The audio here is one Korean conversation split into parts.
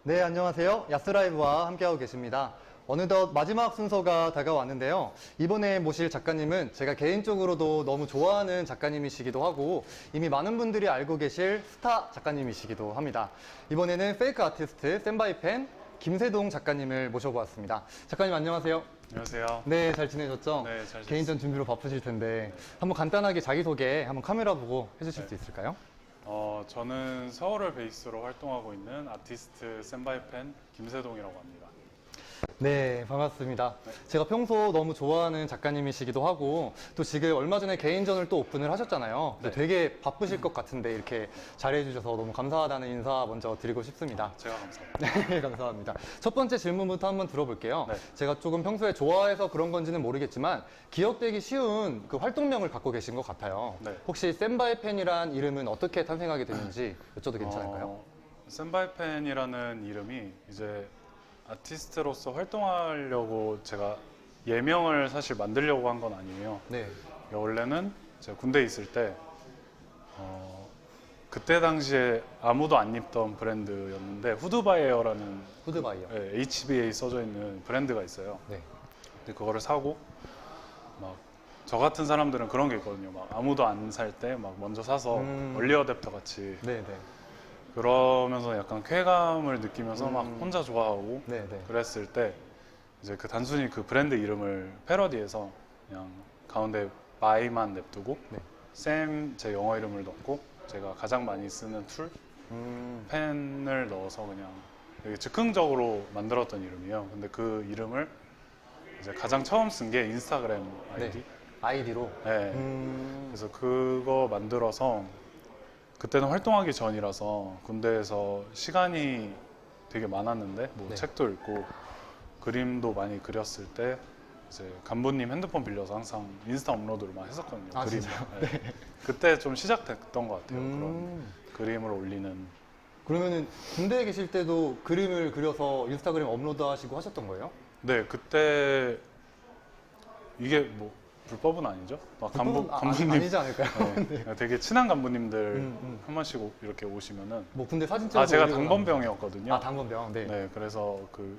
네, 안녕하세요. 야스라이브와 함께하고 계십니다. 어느덧 마지막 순서가 다가왔는데요. 이번에 모실 작가님은 제가 개인적으로도 너무 좋아하는 작가님이시기도 하고 이미 많은 분들이 알고 계실 스타 작가님이시기도 합니다. 이번에는 페이크 아티스트 센바이펜 김세동 작가님을 모셔보았습니다. 작가님 안녕하세요. 안녕하세요. 네, 잘 지내셨죠? 네, 잘 지냈습니다. 개인전 준비로 바쁘실 텐데 한번 간단하게 자기소개 한번 카메라 보고 해주실 네. 수 있을까요? 저는 서울을 베이스로 활동하고 있는 아티스트 센바이펜 김세동이라고 합니다. 네, 반갑습니다. 네. 제가 평소 너무 좋아하는 작가님이시기도 하고 또 지금 얼마 전에 개인전을 또 오픈을 하셨잖아요. 네. 되게 바쁘실 것 같은데 이렇게 잘해주셔서 너무 감사하다는 인사 먼저 드리고 싶습니다. 제가 감사합니다. 네, 감사합니다. 첫 번째 질문부터 한번 들어볼게요. 네. 제가 조금 평소에 좋아해서 그런 건지는 모르겠지만 기억되기 쉬운 그 활동명을 갖고 계신 것 같아요. 네. 혹시 센바이펜이란 이름은 어떻게 탄생하게 됐는지 여쭤도 괜찮을까요? 센바이펜이라는 이름이 이제 아티스트로서 활동하려고 제가 예명을 사실 만들려고 한 건 아니에요. 네. 원래는 제가 군대에 있을 때 그때 당시에 아무도 안 입던 브랜드였는데 후드바이어라는 후드바이어. HBA 써져 있는 브랜드가 있어요. 네. 근데 그거를 사고 막 저 같은 사람들은 그런 게 있거든요. 막 아무도 안 살 때 막 먼저 사서 얼리 어댑터 같이 네, 네. 그러면서 약간 쾌감을 느끼면서 막 혼자 좋아하고 네, 네. 그랬을 때 이제 그 단순히 그 브랜드 이름을 패러디해서 그냥 가운데 바이만 냅두고 네. 샘 제 영어 이름을 넣고 제가 가장 많이 쓰는 툴 펜을 넣어서 그냥 되게 즉흥적으로 만들었던 이름이에요. 근데 그 이름을 이제 가장 처음 쓴 게 인스타그램 아이디. 네. 아이디로. 네. 그래서 그거 만들어서 그때는 활동하기 전이라서 군대에서 시간이 되게 많았는데 뭐 네. 책도 읽고 그림도 많이 그렸을 때 이제 간부님 핸드폰 빌려서 항상 인스타 업로드를 많이 했었거든요. 아, 그림. 진짜요? 네. 그때 좀 시작됐던 것 같아요. 그런 그림을 올리는. 그러면은 군대에 계실 때도 그림을 그려서 인스타그램 업로드 하시고 하셨던 거예요? 네, 그때 이게 뭐 불법은 아니죠? 막 간부님 아니지 않을까요? 네. 되게 친한 간부님들 한 번씩 이렇게 오시면은 뭐 군대 사진 찍어서 제가 올리거나 당번병이었거든요. 아, 당번병. 네. 네, 그래서 그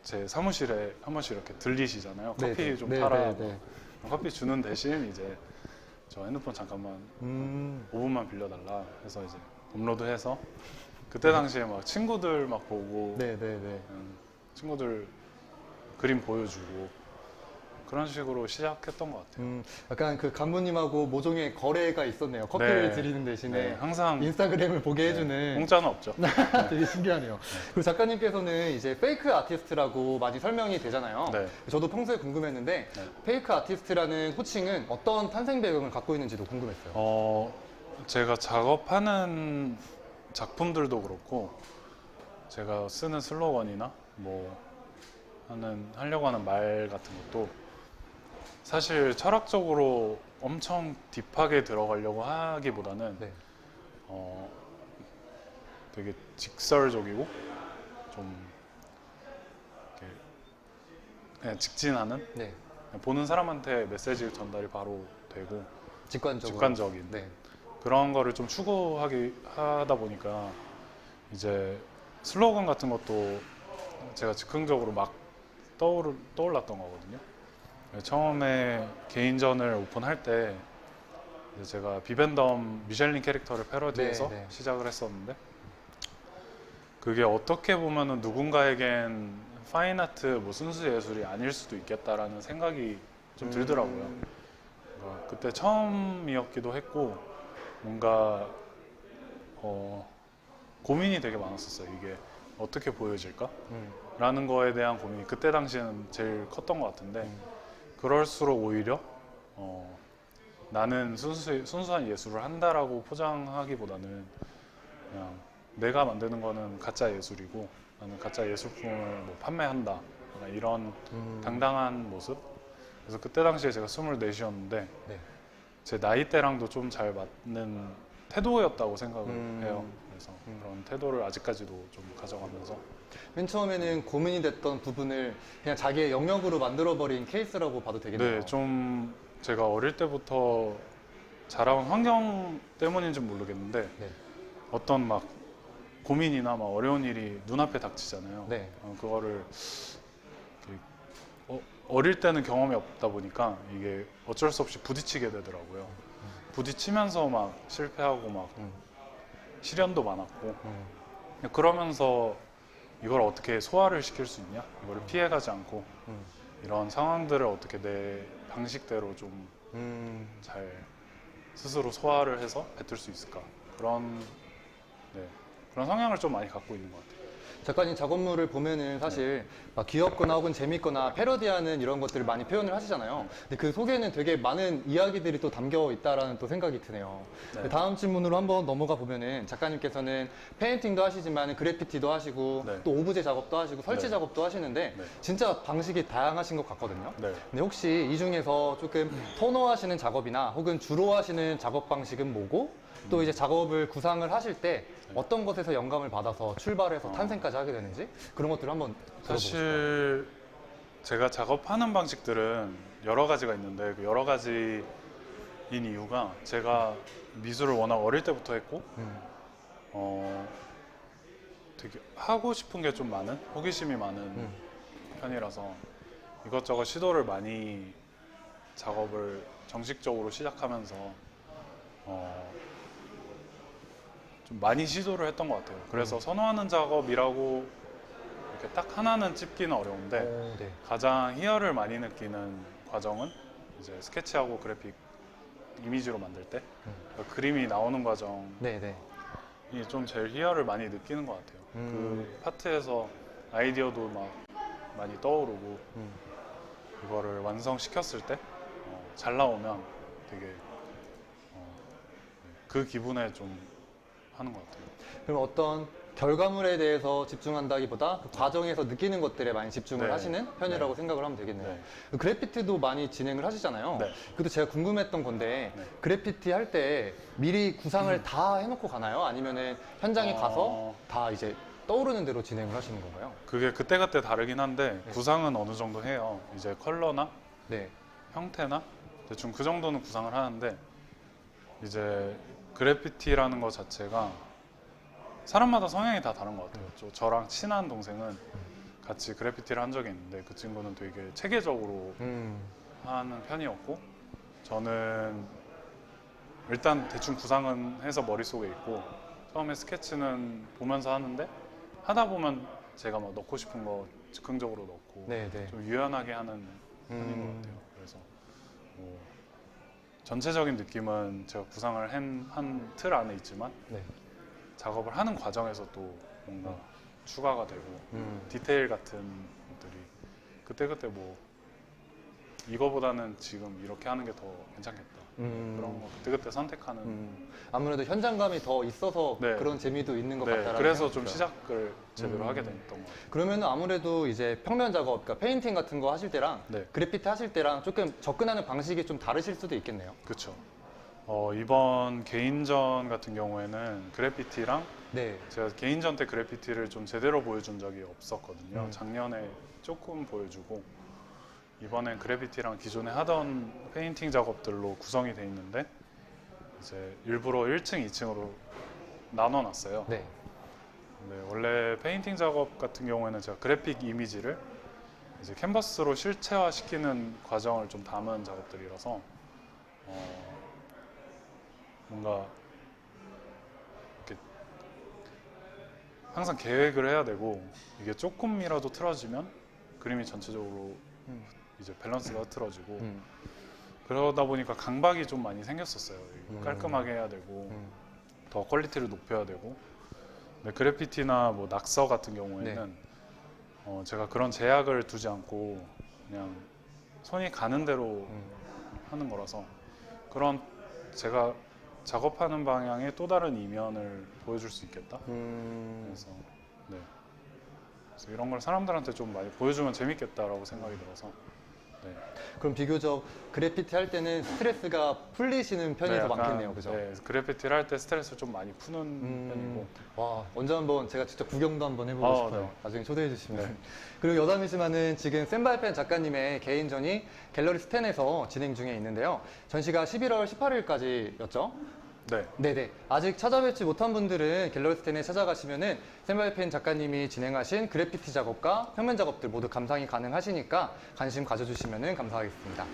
제 사무실에 한 번씩 이렇게 들리시잖아요. 네, 커피 네. 좀 네, 타라. 네, 네. 커피 주는 대신 이제 저 핸드폰 잠깐만 5분만 빌려달라 해서 이제 업로드해서 그때 당시에 막 친구들 막 보고 네, 네, 네. 친구들 그림 보여주고 그런 식으로 시작했던 것 같아요. 약간 그 간부님하고 모종의 거래가 있었네요. 커피를 네. 드리는 대신에 네, 항상 인스타그램을 보게 해주는. 공짜는 없죠. 되게 신기하네요. 그리고 작가님께서는 이제 페이크 아티스트라고 많이 설명이 되잖아요. 네. 저도 평소에 궁금했는데 네. 페이크 아티스트라는 호칭은 어떤 탄생 배경을 갖고 있는지도 궁금했어요. 제가 작업하는 작품들도 그렇고 제가 쓰는 슬로건이나 뭐 하려고 하는 말 같은 것도 사실 철학적으로 엄청 딥하게 들어가려고 하기보다는 네. 되게 직설적이고 좀 이렇게 그냥 직진하는 네. 그냥 보는 사람한테 메시지 전달이 바로 되고 직관적인 네. 그런 거를 좀 추구하다 보니까 이제 슬로건 같은 것도 제가 즉흥적으로 막 떠올랐던 거거든요. 처음에 개인전을 오픈할 때 이제 제가 비벤덤 미셸린 캐릭터를 패러디해서 네, 네. 시작을 했었는데 그게 어떻게 보면은 누군가에겐 파인아트 뭐 순수 예술이 아닐 수도 있겠다라는 생각이 좀 들더라고요. 그때 처음이었기도 했고 뭔가 고민이 되게 많았었어요. 이게 어떻게 보여질까? 라는 거에 대한 고민이 그때 당시에는 제일 컸던 것 같은데 그럴수록 오히려 나는 순수한 예술을 한다라고 포장하기보다는 그냥 내가 만드는 거는 가짜 예술이고 나는 가짜 예술품을 뭐 판매한다 이런 당당한 모습. 그래서 그때 당시에 제가 24이었는데 네. 제 나이대랑도 좀 잘 맞는 태도였다고 생각을 해요. 그래서 그런 태도를 아직까지도 좀 가져가면서 맨 처음에는 고민이 됐던 부분을 그냥 자기의 영역으로 만들어버린 케이스라고 봐도 되겠네요. 네, 좀 제가 어릴 때부터 자라온 환경 때문인지 모르겠는데 네. 어떤 막 고민이나 막 어려운 일이 눈앞에 닥치잖아요. 네. 그거를 어릴 때는 경험이 없다 보니까 이게 어쩔 수 없이 부딪히게 되더라고요. 부딪히면서 막 실패하고 막 시련도 많았고 그러면서 이걸 어떻게 소화를 시킬 수 있냐? 이거를 피해가지 않고 이런 상황들을 어떻게 내 방식대로 좀 잘 스스로 소화를 해서 뱉을 수 있을까? 그런 성향을 좀 많이 갖고 있는 것 같아요. 작가님 작업물을 보면은 사실 막 귀엽거나 혹은 재밌거나 패러디하는 이런 것들을 많이 표현을 하시잖아요. 근데 그 속에는 되게 많은 이야기들이 또 담겨 있다라는 또 생각이 드네요. 네. 다음 질문으로 한번 넘어가 보면은 작가님께서는 페인팅도 하시지만 그래피티도 하시고 네. 또 오브제 작업도 하시고 설치 네. 작업도 하시는데 네. 진짜 방식이 다양하신 것 같거든요. 네. 근데 혹시 이 중에서 조금 선호하시는 작업이나 혹은 주로 하시는 작업 방식은 뭐고 또 이제 작업을 구상을 하실 때 어떤 것에서 영감을 받아서 출발해서 탄생까지 하게 되는지 그런 것들을 한번 들어보고 싶어요. 사실 제가 작업하는 방식들은 여러 가지가 있는데 그 여러 가지인 이유가 제가 미술을 워낙 어릴 때부터 했고 되게 하고 싶은 게 좀 많은 호기심이 많은 편이라서 이것저것 시도를 많이 작업을 정식적으로 시작하면서 좀 많이 시도를 했던 것 같아요. 그래서 선호하는 작업이라고 이렇게 딱 하나는 찝기는 어려운데 네. 가장 희열을 많이 느끼는 과정은 이제 스케치하고 그래픽 이미지로 만들 때 그러니까 그림이 나오는 과정이 네, 네. 좀 제일 희열을 많이 느끼는 것 같아요. 그 파트에서 아이디어도 막 많이 떠오르고 이거를 완성시켰을 때 잘 나오면 되게 그 기분에 좀 하는 것 같아요. 그럼 어떤 결과물에 대해서 집중한다기보다 그 과정에서 느끼는 것들에 많이 집중을 네. 하시는 편이라고 네. 생각을 하면 되겠네요. 네. 그 그래피티도 많이 진행을 하시잖아요. 네. 그것도 제가 궁금했던 건데 네. 그래피티 할 때 미리 구상을 다 해놓고 가나요? 아니면은 현장에 가서 다 이제 떠오르는 대로 진행을 하시는 건가요? 그게 그때그때 다르긴 한데 구상은 어느 정도 해요. 이제 컬러나 네. 형태나 대충 그 정도는 구상을 하는데 이제 그래피티라는 것 자체가 사람마다 성향이 다 다른 것 같아요. 저랑 친한 동생은 같이 그래피티를 한 적이 있는데 그 친구는 되게 체계적으로 하는 편이었고 저는 일단 대충 구상은 해서 머릿속에 있고 처음에 스케치는 보면서 하는데 하다 보면 제가 막 넣고 싶은 거 즉흥적으로 넣고 네, 네. 좀 유연하게 하는 편인 것 같아요. 그래서 뭐 전체적인 느낌은 제가 구상을 한 틀 안에 있지만 네. 작업을 하는 과정에서 또 뭔가 추가가 되고 디테일 같은 것들이 그때그때 뭐 이거보다는 지금 이렇게 하는 게 더 괜찮겠다 그런 거 그때그때 선택하는 아무래도 현장감이 더 있어서 네. 그런 재미도 있는 것 네, 같다라는 그래서 생각이 좀 들어요. 시작을 제대로 하게 됐던 것 같아요. 그러면 아무래도 이제 평면 작업, 그러니까 페인팅 같은 거 하실 때랑 네. 그래피티 하실 때랑 조금 접근하는 방식이 좀 다르실 수도 있겠네요. 그렇죠. 이번 개인전 같은 경우에는 그래피티랑 네. 제가 개인전 때 그래피티를 좀 제대로 보여준 적이 없었거든요. 작년에 조금 보여주고 이번엔 그래피티랑 기존에 하던 페인팅 작업들로 구성이 돼 있는데 이제 일부러 1층, 2층으로 나눠놨어요. 네. 네, 원래 페인팅 작업 같은 경우에는 제가 그래픽 이미지를 이제 캔버스로 실체화시키는 과정을 좀 담은 작업들이라서 뭔가 이렇게 항상 계획을 해야 되고 이게 조금이라도 틀어지면 그림이 전체적으로 이제 밸런스가 흐트러지고 그러다 보니까 강박이 좀 많이 생겼었어요. 깔끔하게 해야 되고 더 퀄리티를 높여야 되고 근데 그래피티나 뭐 낙서 같은 경우에는 제가 그런 제약을 두지 않고 그냥 손이 가는 대로 하는 거라서 그런 제가 작업하는 방향의 또 다른 이면을 보여줄 수 있겠다. 그래서 네. 그래서 이런 걸 사람들한테 좀 많이 보여주면 재밌겠다라고 생각이 들어서 네. 그럼 비교적 그래피티 할 때는 스트레스가 풀리시는 편이 더 약간, 많겠네요, 그죠? 네, 그래피티를 할 때 스트레스를 좀 많이 푸는 편이고 와, 언제 한번 제가 직접 구경도 한번 해보고 싶어요. 네. 나중에 초대해 주시면. 네. 그리고 여담이지만은 지금 센바이펜 작가님의 개인전이 갤러리 스탠에서 진행 중에 있는데요. 전시가 11월 18일까지였죠. 네. 네네. 아직 찾아뵙지 못한 분들은 갤러리스텐에 찾아가시면은 샘발펜 작가님이 진행하신 그래피티 작업과 평면 작업들 모두 감상이 가능하시니까 관심 가져주시면은 감사하겠습니다.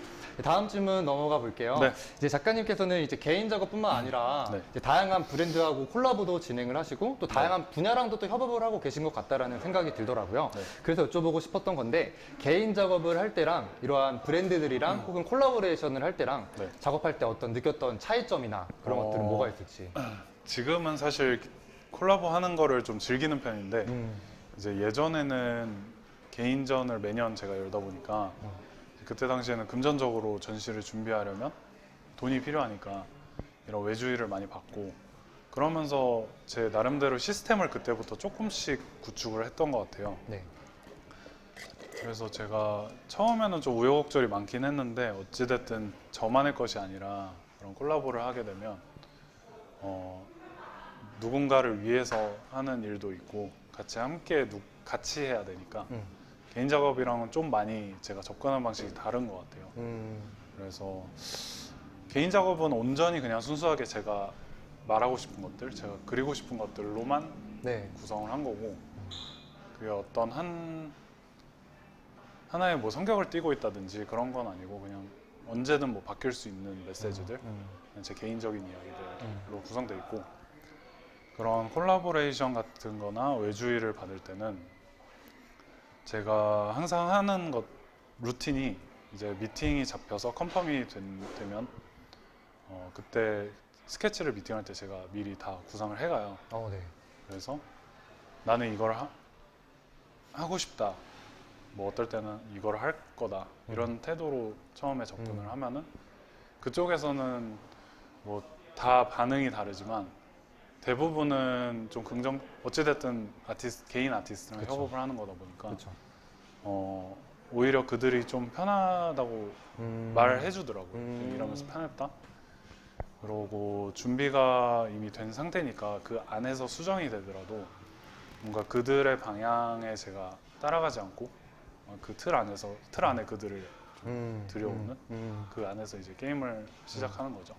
다음 질문 넘어가 볼게요. 네. 이제 작가님께서는 이제 개인 작업뿐만 아니라 네. 이제 다양한 브랜드하고 콜라보도 진행을 하시고 또 다양한 분야랑도 또 협업을 하고 계신 것 같다라는 생각이 들더라고요. 네. 그래서 여쭤보고 싶었던 건데 개인 작업을 할 때랑 이러한 브랜드들이랑 혹은 콜라보레이션을 할 때랑 네. 작업할 때 어떤 느꼈던 차이점이나 그런 것들은 뭐가 있을지. 지금은 사실 콜라보 하는 거를 좀 즐기는 편인데 음. 이제 예전에는 개인전을 매년 제가 열다 보니까 그때 당시에는 금전적으로 전시를 준비하려면 돈이 필요하니까 이런 외주의를 많이 받고 그러면서 제 나름대로 시스템을 그때부터 조금씩 구축을 했던 것 같아요. 네. 그래서 제가 처음에는 좀 우여곡절이 많긴 했는데 어찌됐든 저만의 것이 아니라 그런 콜라보를 하게 되면 누군가를 위해서 하는 일도 있고 같이 함께 같이 해야 되니까 개인 작업이랑은 좀 많이 제가 접근하는 방식이 다른 것 같아요. 그래서 개인 작업은 온전히 그냥 순수하게 제가 말하고 싶은 것들, 제가 그리고 싶은 것들로만 네. 구성을 한 거고 그게 어떤 하나의 뭐 성격을 띠고 있다든지 그런 건 아니고 그냥 언제든 뭐 바뀔 수 있는 메시지들, 그냥 제 개인적인 이야기들로 구성돼 있고 그런 콜라보레이션 같은 거나 외주의를 받을 때는 제가 항상 하는 것 루틴이 이제 미팅이 잡혀서 컨펌이 되면 그때 스케치를 미팅할 때 제가 미리 다 구상을 해가요. 네. 그래서 나는 이걸 하고 싶다. 뭐 어떨 때는 이걸 할 거다. 이런 태도로 처음에 접근을 하면은 그쪽에서는 뭐 다 반응이 다르지만 대부분은 좀 어찌됐든 개인 아티스트랑 그쵸. 협업을 하는 거다 보니까 그렇죠. 오히려 그들이 좀 편하다고 말을 해주더라고요. 일하면서 편했다. 그러고 준비가 이미 된 상태니까 그 안에서 수정이 되더라도 뭔가 그들의 방향에 제가 따라가지 않고 그 틀 안에 그들을 들여오는 그 안에서 이제 게임을 시작하는 거죠.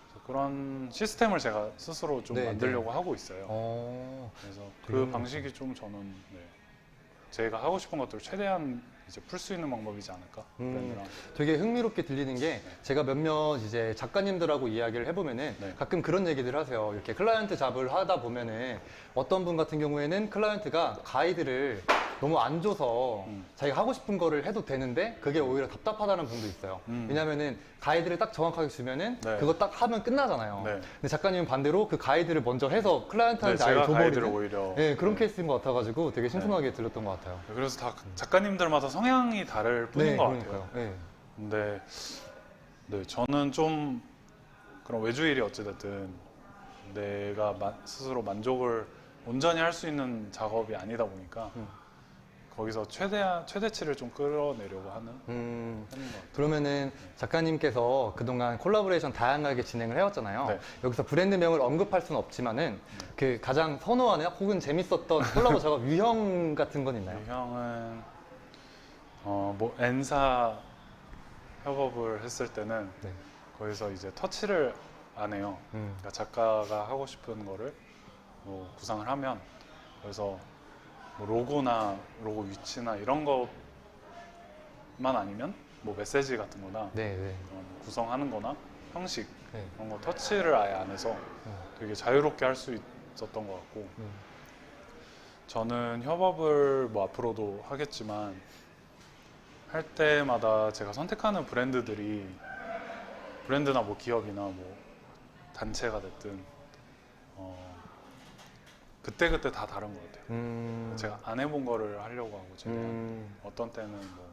그래서 그런 시스템을 제가 스스로 좀 네, 만들려고 하고 있어요. 그래서 그 되게 방식이 좀 저는 제가 하고 싶은 것들을 최대한 이제 풀 수 있는 방법이지 않을까. 브랜드랑. 되게 흥미롭게 들리는 게 제가 몇몇 이제 작가님들하고 이야기를 해보면은 네. 가끔 그런 얘기들 하세요. 이렇게 클라이언트 잡을 하다 보면은 어떤 분 같은 경우에는 클라이언트가 가이드를 너무 안 줘서 자기가 하고 싶은 거를 해도 되는데 그게 오히려 답답하다는 분도 있어요. 왜냐면은 가이드를 딱 정확하게 주면은 네. 그거 딱 하면 끝나잖아요. 네. 근데 작가님은 반대로 그 가이드를 먼저 해서 클라이언트한테 아예 제가 가이드를 줘버리는 오히려 네, 그런 케이스인 것 같아가지고 되게 신선하게 들렸던 것 같아요. 그래서 다 작가님들마다 성향이 다를 뿐인 것 같아요. 네. 근데 저는 좀 그런 외주일이 어찌됐든 내가 스스로 만족을 온전히 할 수 있는 작업이 아니다 보니까 거기서 최대치를 좀 끌어내려고 하는 편인 것 같아요. 그러면은 작가님께서 그동안 콜라보레이션 다양하게 진행을 해왔잖아요. 네. 여기서 브랜드명을 언급할 수는 없지만은 그 가장 선호하는 혹은 재밌었던 콜라보 작업 유형 같은 건 있나요? 형은 뭐 N사 협업을 했을 때는 네. 거기서 이제 터치를 안 해요. 그러니까 작가가 하고 싶은 거를 뭐 구상을 하면 그래서 뭐 로고 위치나 이런 것만 아니면 뭐 메시지 같은 거나 네. 구성하는 거나 형식 네. 그런 거 터치를 아예 안 해서 되게 자유롭게 할 수 있었던 것 같고 저는 협업을 뭐 앞으로도 하겠지만 할 때마다 제가 선택하는 브랜드나 뭐 기업이나 뭐 단체가 됐든 그때그때 다 다른 것 같아요. 제가 안 해본 거를 하려고 하고 최대한 어떤 때는 뭐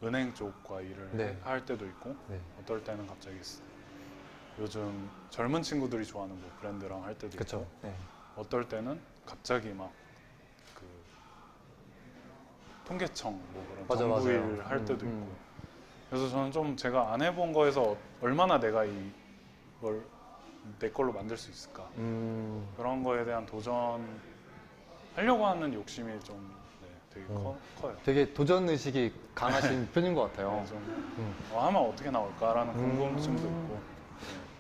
은행 쪽과 일을 네. 할 때도 있고 네. 어떨 때는 갑자기 요즘 젊은 친구들이 좋아하는 뭐 브랜드랑 할 때도 그렇죠. 있고 네. 어떨 때는 갑자기 막 그 통계청 뭐 그런 맞아, 정부 맞아요. 일 할 때도 있고 그래서 저는 좀 제가 안 해본 거에서 얼마나 내가 이걸 내 걸로 만들 수 있을까 그런 거에 대한 도전하려고 하는 욕심이 좀 되게 커요. 되게 도전 의식이 강하신 편인 것 같아요. 좀 하면 어떻게 나올까라는 궁금증도 있고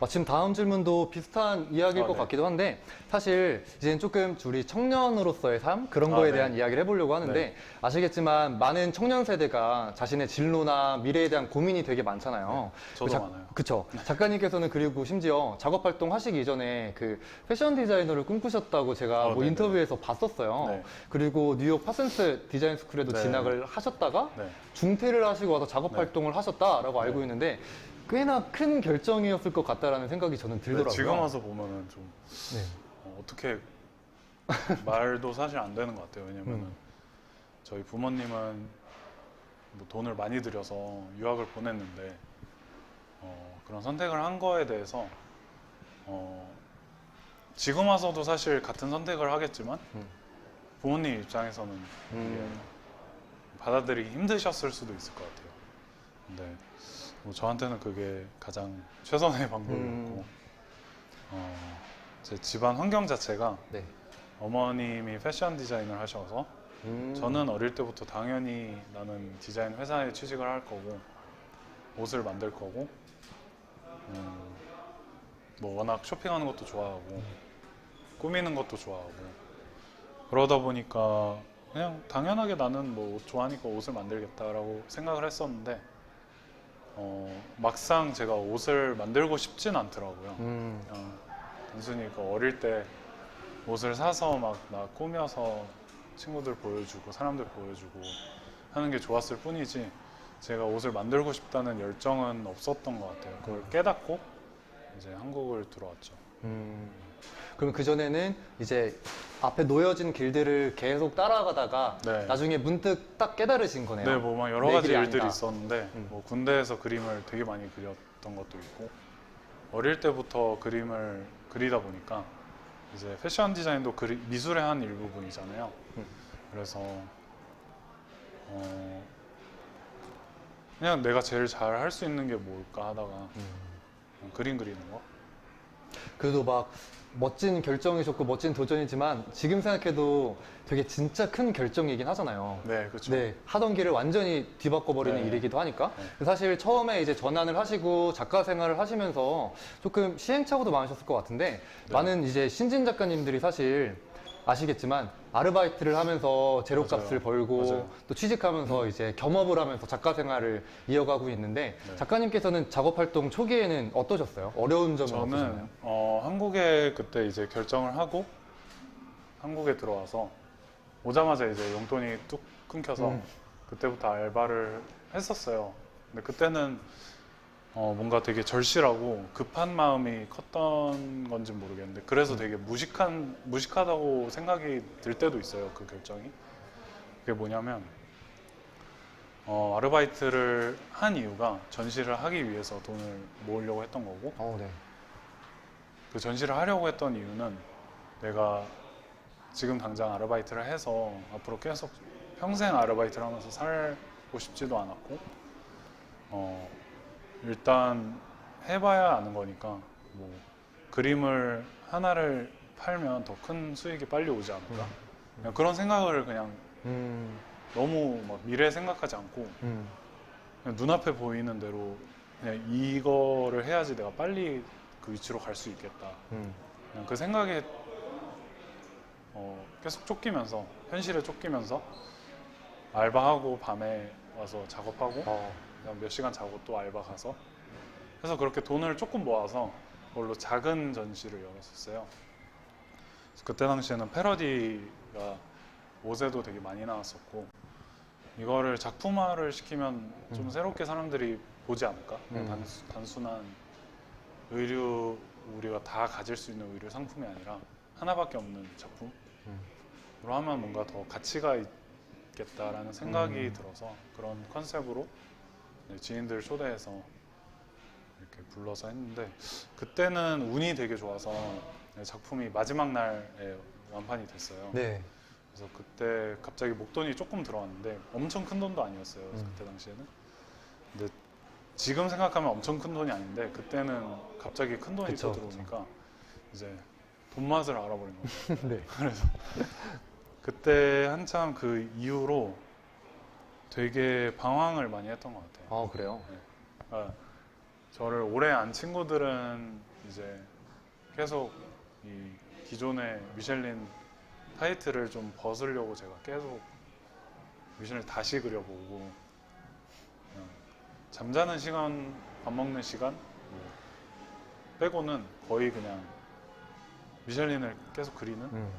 마침 다음 질문도 비슷한 이야기일 것 네. 같기도 한데 사실 이제는 조금 우리 청년으로서의 삶 그런 거에 네. 대한 이야기를 해보려고 하는데 네. 아시겠지만 많은 청년 세대가 자신의 진로나 미래에 대한 고민이 되게 많잖아요. 저도 많아요. 그쵸. 작가님께서는 그리고 심지어 작업 활동 하시기 이전에 그 패션 디자이너를 꿈꾸셨다고 제가 뭐 네네. 인터뷰에서 봤었어요. 네. 그리고 뉴욕 파슨스 디자인 스쿨에도 네. 진학을 하셨다가 네. 중퇴를 하시고 와서 작업 네. 활동을 하셨다라고 알고 네. 있는데 꽤나 큰 결정이었을 것 같다라는 생각이 저는 들더라고요. 지금 와서 보면은 좀 네. 어떻게 말도 사실 안 되는 것 같아요. 왜냐면은 저희 부모님은 뭐 돈을 많이 들여서 유학을 보냈는데 그런 선택을 한 거에 대해서 지금 와서도 사실 같은 선택을 하겠지만 부모님 입장에서는 이게 받아들이기 힘드셨을 수도 있을 것 같아요. 근데 뭐 저한테는 그게 가장 최선의 방법이었고 제 집안 환경 자체가 네. 어머님이 패션 디자인을 하셔서 저는 어릴 때부터 당연히 나는 디자인 회사에 취직을 할 거고 옷을 만들 거고 뭐 워낙 쇼핑하는 것도 좋아하고 꾸미는 것도 좋아하고 그러다 보니까 그냥 당연하게 나는 뭐 옷 좋아하니까 옷을 만들겠다라고 생각을 했었는데 막상 제가 옷을 만들고 싶진 않더라고요. 그냥 단순히 그 어릴 때 옷을 사서 막 나 꾸며서 친구들 보여주고 사람들 보여주고 하는 게 좋았을 뿐이지 제가 옷을 만들고 싶다는 열정은 없었던 것 같아요. 그걸 깨닫고 이제 한국을 들어왔죠. 그럼 그전에는 이제 앞에 놓여진 길들을 계속 따라가다가 네. 나중에 문득 딱 깨달으신 거네요. 네, 뭐 막 여러 내 가지 길이 일들이 아니다. 있었는데 뭐 군대에서 그림을 되게 많이 그렸던 것도 있고 어릴 때부터 그림을 그리다 보니까 이제 패션 디자인도 미술의 한 일부분이잖아요. 그래서 그냥 내가 제일 잘 할 수 있는 게 뭘까 하다가 그림 그리는 거. 그래도 막 멋진 결정이셨고 멋진 도전이지만 지금 생각해도 되게 진짜 큰 결정이긴 하잖아요. 네, 그렇죠. 네, 하던 길을 완전히 뒤바꿔버리는 네. 일이기도 하니까. 네. 사실 처음에 이제 전환을 하시고 작가 생활을 하시면서 조금 시행착오도 많으셨을 것 같은데 네. 많은 이제 신진 작가님들이 사실 아시겠지만 아르바이트를 하면서 재료값을 맞아요. 벌고 맞아요. 또 취직하면서 이제 겸업을 하면서 작가 생활을 이어가고 있는데 네. 작가님께서는 작업 활동 초기에는 어떠셨어요? 어려운 점은 없으셨나요? 저는 한국에 그때 이제 결정을 하고 한국에 들어와서 오자마자 이제 용돈이 뚝 끊겨서 그때부터 알바를 했었어요. 근데 그때는 뭔가 되게 절실하고 급한 마음이 컸던 건지 모르겠는데 그래서 되게 무식하다고 생각이 들 때도 있어요. 그 결정이. 그게 뭐냐면 아르바이트를 한 이유가 전시를 하기 위해서 돈을 모으려고 했던 거고 네. 그 전시를 하려고 했던 이유는 내가 지금 당장 아르바이트를 해서 앞으로 계속 평생 아르바이트를 하면서 살고 싶지도 않았고 일단 해봐야 아는 거니까 뭐 그림을 하나를 팔면 더 큰 수익이 빨리 오지 않을까 그냥 그런 생각을 그냥 너무 막 미래 생각하지 않고 그냥 눈앞에 보이는 대로 그냥 이거를 해야지 내가 빨리 그 위치로 갈 수 있겠다 그냥 그 생각에 계속 쫓기면서 현실에 쫓기면서 알바하고 밤에 와서 작업하고 그냥 몇 시간 자고 또 알바 가서 그래서 그렇게 돈을 조금 모아서 그걸로 작은 전시를 열었었어요. 그래서 그때 당시에는 패러디가 옷에도 되게 많이 나왔었고 이거를 작품화를 시키면 좀 새롭게 사람들이 보지 않을까? 그냥 단순한 의류 우리가 다 가질 수 있는 의류 상품이 아니라 하나밖에 없는 작품으로 하면 뭔가 더 가치가 있겠다라는 생각이 들어서 그런 컨셉으로 지인들 초대해서 이렇게 불러서 했는데 그때는 운이 되게 좋아서 작품이 마지막 날에 완판이 됐어요. 네. 그래서 그때 갑자기 목돈이 조금 들어왔는데 엄청 큰 돈도 아니었어요. 그때 당시에는. 근데 지금 생각하면 엄청 큰 돈이 아닌데 그때는 갑자기 큰 돈이 그쵸, 또 들어오니까 이제 돈 맛을 알아버린 거죠. 네. 그래서 그때 한참 그 이후로 되게 방황을 많이 했던 것 같아요. 그래요? 그러니까 저를 오래 안 친구들은 이제 계속 이 기존의 미슐린 타이틀을 좀 벗으려고 제가 계속 미슐린을 다시 그려보고 그냥 잠자는 시간, 밥 먹는 시간 뭐 빼고는 거의 그냥 미슐린을 계속 그리는.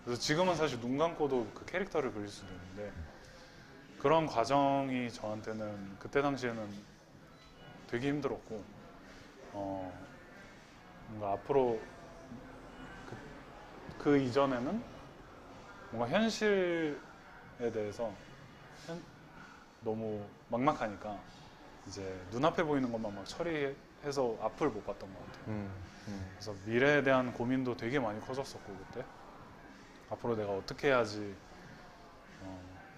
그래서 지금은 사실 눈 감고도 그 캐릭터를 그릴 수도 있는데 그런 과정이 저한테는 그때 당시에는 되게 힘들었고 뭔가 앞으로 그 이전에는 뭔가 현실에 대해서 너무 막막하니까 이제 눈앞에 보이는 것만 막 처리해서 앞을 못 봤던 것 같아요. 그래서 미래에 대한 고민도 되게 많이 커졌었고 그때 앞으로 내가 어떻게 해야지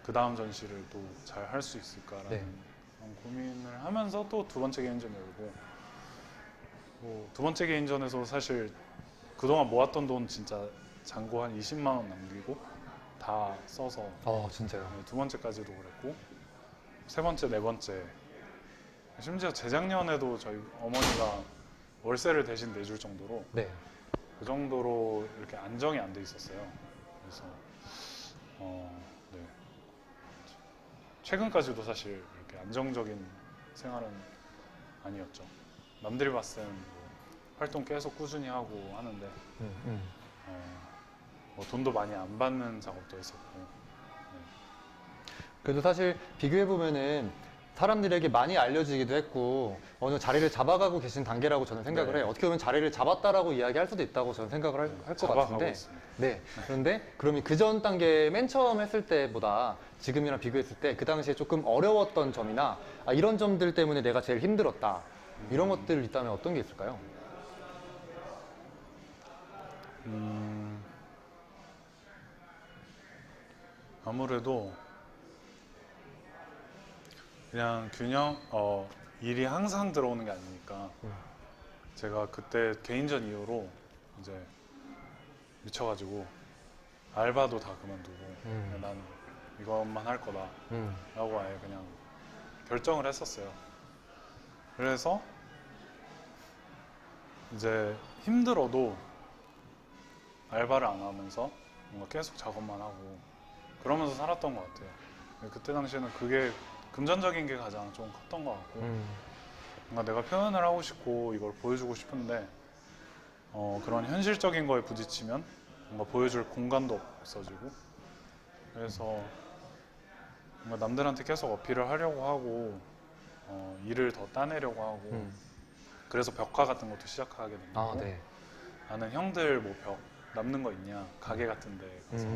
그 다음 전시를 또 잘 할 수 있을까라는 네. 그런 고민을 하면서 또 두 번째 개인전을 열고 두 번째 개인전에서 사실 그동안 모았던 돈 진짜 잔고 한 20만 원 남기고 다 써서 진짜요? 두 번째까지도 그랬고 세 번째, 네 번째 심지어 재작년에도 저희 어머니가 월세를 대신 내줄 정도로 네. 그 정도로 이렇게 안정이 안 돼 있었어요. 그래서 네. 최근까지도 사실 이렇게 안정적인 생활은 아니었죠. 남들이 봤을 때는 뭐 활동 계속 꾸준히 하고 하는데 뭐 돈도 많이 안 받는 작업도 했었고. 그래도 사실 비교해보면은 사람들에게 많이 알려지기도 했고 어느 자리를 잡아가고 계신 단계라고 저는 생각을 네. 해요. 어떻게 보면 자리를 잡았다라고 이야기할 수도 있다고 저는 생각을 할 것 잡아가고 같은데. 있습니다. 네. 그런데 그러면 그 전 단계 맨 처음 했을 때보다 지금이랑 비교했을 때 그 당시에 조금 어려웠던 점이나 이런 점들 때문에 내가 제일 힘들었다. 이런 것들 있다면 어떤 게 있을까요? 아무래도 그냥 일이 항상 들어오는 게 아니니까 제가 그때 개인전 이후로 이제 미쳐가지고 알바도 다 그만두고 난 이것만 할 거다 라고 아예 그냥 결정을 했었어요. 그래서 이제 힘들어도 알바를 안 하면서 뭔가 계속 작업만 하고 그러면서 살았던 것 같아요. 그때 당시에는 그게 금전적인 게 가장 좀 컸던 것 같고 뭔가 내가 표현을 하고 싶고 이걸 보여주고 싶은데 그런 현실적인 거에 부딪히면 뭔가 보여줄 공간도 없어지고 그래서 뭔가 남들한테 계속 어필을 하려고 하고 일을 더 따내려고 하고 그래서 벽화 같은 것도 시작하게 된 거고 네. 나는 형들 뭐 벽 남는 거 있냐 가게 같은 데 가서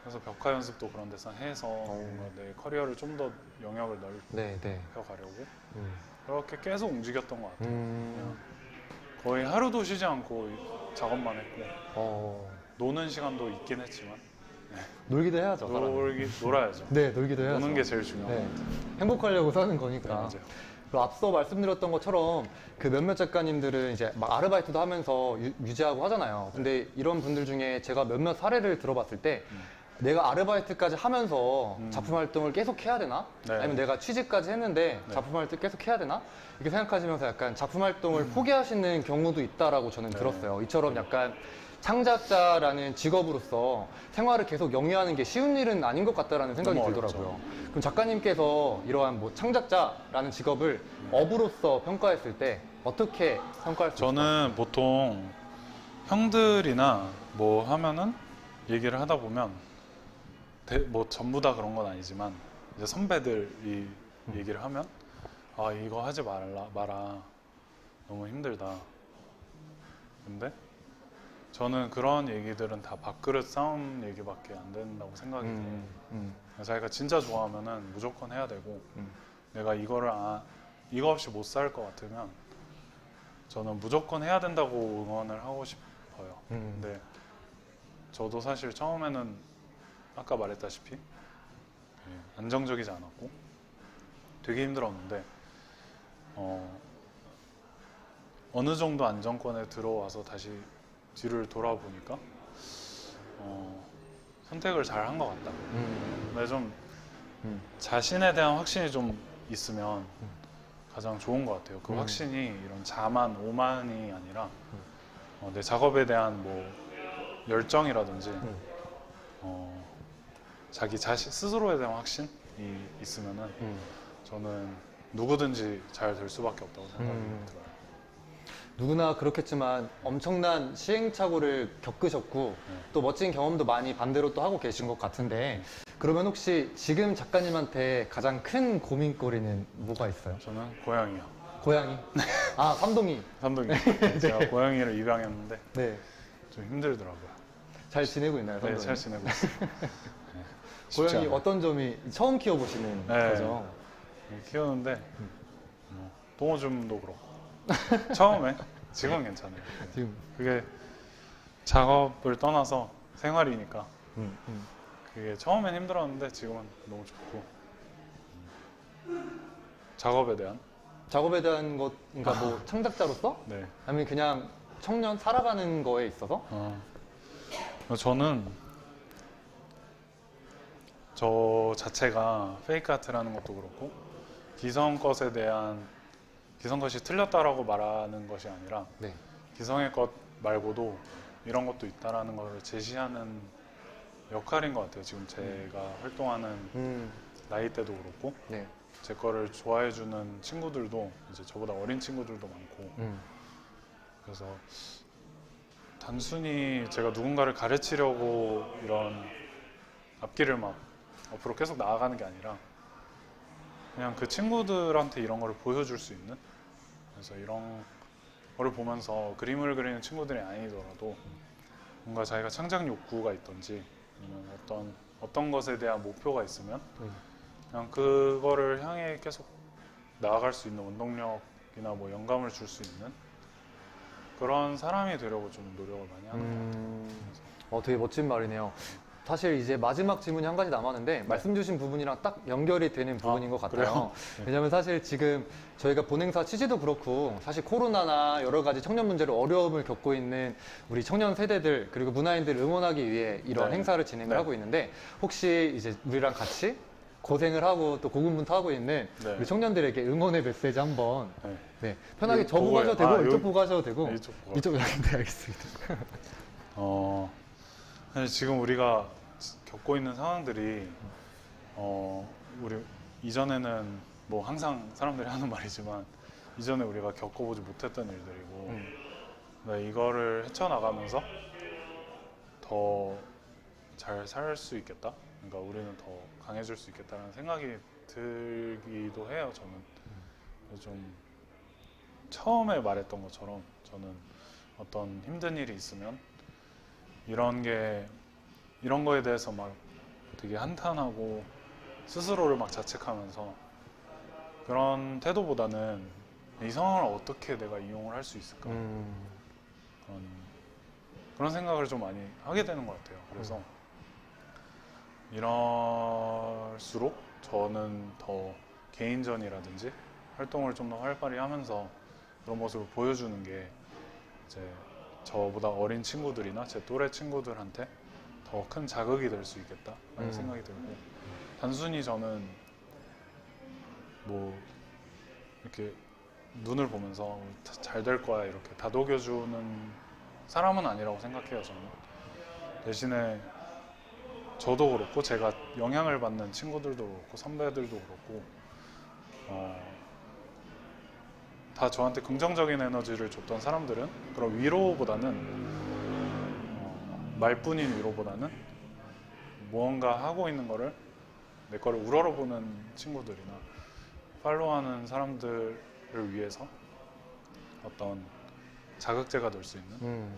그래서 벽화 연습도 그런 데서 해서 뭔가 내 커리어를 좀 더 영역을 네. 넓혀가려고 그렇게 계속 움직였던 것 같아요. 음. 그냥 거의 하루도 쉬지 않고 작업만 했고 노는 시간도 있긴 했지만 놀기도 해야죠. 사람은. 놀아야죠. 네, 놀기도 해야죠. 노는 게 제일 중요한 것 네. 같아요. 행복하려고 사는 네, 거니까. 맞아요. 그리고 앞서 말씀드렸던 것처럼 그 몇몇 작가님들은 이제 막 아르바이트도 하면서 유지하고 하잖아요. 근데 이런 분들 중에 제가 몇몇 사례를 들어봤을 때 내가 아르바이트까지 하면서 작품 활동을 계속 해야 되나? 네. 아니면 내가 취직까지 했는데 네. 작품 활동 계속 해야 되나? 이렇게 생각하시면서 약간 작품 활동을 포기하시는 경우도 있다라고 저는 네. 들었어요. 이처럼 약간 창작자라는 직업으로서 생활을 계속 영위하는 게 쉬운 일은 아닌 것 같다라는 생각이 너무 들더라고요. 그럼 작가님께서 이러한 뭐 창작자라는 직업을 업으로서 평가했을 때 어떻게 평가할 수 있을까요? 저는 보통 형들이나 뭐 하면은 얘기를 하다 보면 뭐 전부 다 그런 건 아니지만 이제 선배들이 얘기를 하면 이거 하지 마라 너무 힘들다. 근데 저는 그런 얘기들은 다 밥그릇 싸움 얘기밖에 안 된다고 생각이 들어요. 자기가 진짜 좋아하면은 무조건 해야 되고 내가 이거 없이 못 살 것 같으면 저는 무조건 해야 된다고 응원을 하고 싶어요. 근데 저도 사실 처음에는 아까 말했다시피 안정적이지 않았고 되게 힘들었는데 어느 정도 안정권에 들어와서 다시 뒤를 돌아보니까 선택을 잘 한 것 같다. 근데 좀 자신에 대한 확신이 좀 있으면 가장 좋은 것 같아요. 그 음. 확신이 이런 자만, 오만이 아니라 내 작업에 대한 뭐 열정이라든지 어, 자기 자신 스스로에 대한 확신이 있으면은 저는 누구든지 잘 될 수밖에 없다고 생각이 들어요. 누구나 그렇겠지만 엄청난 시행착오를 겪으셨고 또 멋진 경험도 많이 반대로 또 하고 계신 것 같은데 그러면 혹시 지금 작가님한테 가장 큰 고민거리는 뭐가 있어요? 저는 고양이요. 고양이? 아, 삼동이. 삼동이. 제가 고양이를 입양했는데 네. 좀 힘들더라고요. 잘 지내고 있나요, 네, 삼동이? 잘 지내고 있어요. 네, 쉽지 고양이 않아요. 어떤 점이 처음 키워보시는 네. 거죠? 키우는데 동어줌도 그렇고 처음에 지금은 괜찮아요. 지금. 그게 작업을 떠나서 생활이니까 음. 그게 처음엔 힘들었는데 지금은 너무 좋고 작업에 대한 작업에 대한 것, 그러니까 뭐 창작자로서? 네. 아니면 그냥 청년 살아가는 거에 있어서? 저는 저 자체가 페이크 아트라는 것도 그렇고 기성 것에 대한 기성 것이 틀렸다라고 말하는 것이 아니라 네. 기성의 것 말고도 이런 것도 있다라는 것을 제시하는 역할인 것 같아요. 지금 제가 활동하는 나이대도 그렇고 네. 제 거를 좋아해주는 친구들도 이제 저보다 어린 친구들도 많고 그래서 단순히 제가 누군가를 가르치려고 이런 앞길을 막 앞으로 계속 나아가는 게 아니라 그냥 그 친구들한테 이런 거를 보여줄 수 있는 그래서 이런 거를 보면서 그림을 그리는 친구들이 아니더라도 뭔가 자기가 창작 욕구가 있던지 아니면 어떤 것에 대한 목표가 있으면 그냥 그거를 향해 계속 나아갈 수 있는 원동력이나 뭐 영감을 줄 수 있는 그런 사람이 되려고 좀 노력을 많이 하는 것 같아요. 되게 멋진 말이네요. 사실 이제 마지막 질문이 한 가지 남았는데 말씀 주신 부분이랑 딱 연결이 되는 부분인 것 같아요. 그래요? 네. 왜냐하면 사실 지금 저희가 본행사 취지도 그렇고 사실 코로나나 여러 가지 청년 문제로 어려움을 겪고 있는 우리 청년 세대들 그리고 문화인들을 응원하기 위해 이런 네. 행사를 진행을 네. 하고 있는데 혹시 이제 우리랑 같이 고생을 하고 또 고군분투하고 있는 네. 우리 청년들에게 응원의 메시지 한번 네. 네, 편하게 여기 저 보고 보고요. 하셔도 되고 이쪽 여기- 보고 하셔도 되고 이쪽 보고. 이쪽 네, 알겠습니다. 사실 지금 우리가 겪고 있는 상황들이 우리 이전에는 뭐 항상 사람들이 하는 말이지만 이전에 우리가 겪어보지 못했던 일들이고 네, 이거를 헤쳐나가면서 더 잘 살 수 있겠다. 그러니까 우리는 더 강해질 수 있겠다는 생각이 들기도 해요. 저는 좀 처음에 말했던 것처럼 저는 어떤 힘든 일이 있으면 이런 거에 대해서 막 되게 한탄하고 스스로를 막 자책하면서 그런 태도보다는 이 상황을 어떻게 내가 이용을 할 수 있을까 그런 생각을 좀 많이 하게 되는 것 같아요. 그래서 이럴수록 저는 더 개인전이라든지 활동을 좀 더 활발히 하면서 그런 모습을 보여주는 게 이제 저보다 어린 친구들이나 제 또래 친구들한테 더 큰 자극이 될 수 있겠다라는 생각이 들고 단순히 저는 뭐 이렇게 눈을 보면서 잘 될 거야 이렇게 다독여주는 사람은 아니라고 생각해요. 저는 대신에 저도 그렇고 제가 영향을 받는 친구들도 그렇고 선배들도 그렇고 다 저한테 긍정적인 에너지를 줬던 사람들은 그런 위로보다는 말뿐인 위로보다는 무언가 하고 있는 거를 내 거를 우러러보는 친구들이나 팔로우하는 사람들을 위해서 어떤 자극제가 될 수 있는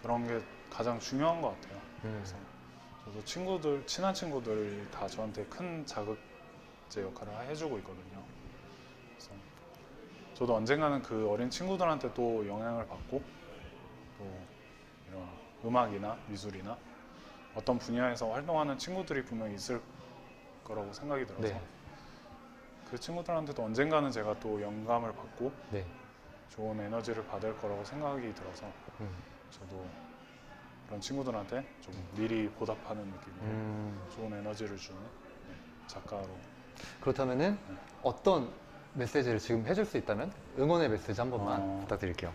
그런 게 가장 중요한 것 같아요. 그래서 저도 친한 친구들이 다 저한테 큰 자극제 역할을 해주고 있거든요. 그래서 저도 언젠가는 그 어린 친구들한테 또 영향을 받고 또 이런 음악이나 미술이나 어떤 분야에서 활동하는 친구들이 분명히 있을 거라고 생각이 들어서 네. 그 친구들한테도 언젠가는 제가 또 영감을 받고 네. 좋은 에너지를 받을 거라고 생각이 들어서 저도 그런 친구들한테 좀 미리 보답하는 느낌으로 좋은 에너지를 주는 작가로 그렇다면은 어떤 메시지를 지금 해줄 수 있다면 응원의 메시지 한 번만 부탁드릴게요.